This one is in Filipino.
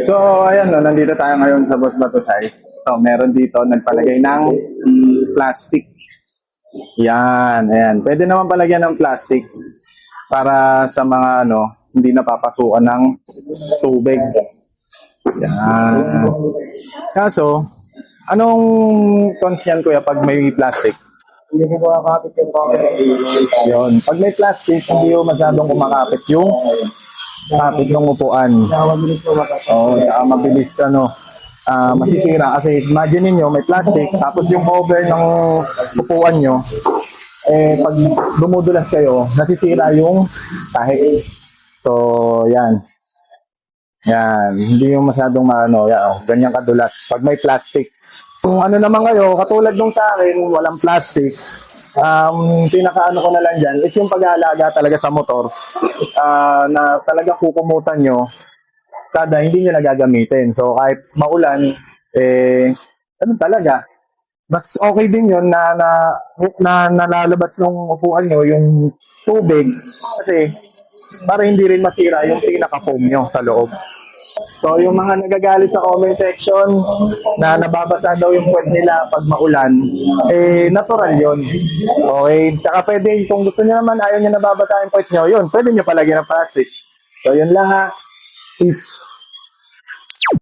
So, ayan, no, nandito tayo ngayon sa Boss Batusay. So, meron dito nagpalagay ng plastic. Yan, ayan. Pwede naman palagyan ng plastic para sa mga hindi napapasukan ng tubig. Yan. Kaso, anong cons yan, kuya, pag may plastic? Hindi ko makakapit yung power. Yon. Pag may plastic, hindi yung masyadong kumakapit yung kapit ng upuan. Mabilis lumakas. Oo, saka mabilis masisira kasi imagine niyo may plastic tapos yung cover ng upuan nyo pag dumudulas kayo nasisira yung tahi. So yan hindi yung masyadong ganyan kadulas pag may plastic. Kung ano naman kayo katulad nung sa akin walang plastic, pinakaano ko na lang dyan is yung pag-aalaga talaga sa motor, na talaga kukumutan nyo kada hindi nyo nagagamitin. So kahit maulan, ano talaga, mas okay din yun na nalalabas ng upuan nyo yung tubig kasi para hindi rin masira yung pinaka-foam nyo sa loob. So yung mga nagagalit sa comment section na nababasa daw yung puwet nila pag maulan, natural yun. Okay, tsaka pwede, kung gusto nyo naman, ayaw nyo nababasa yung puwet nyo, yun, pwede nyo palagyan ng plastic. So yun lang ha. Peace.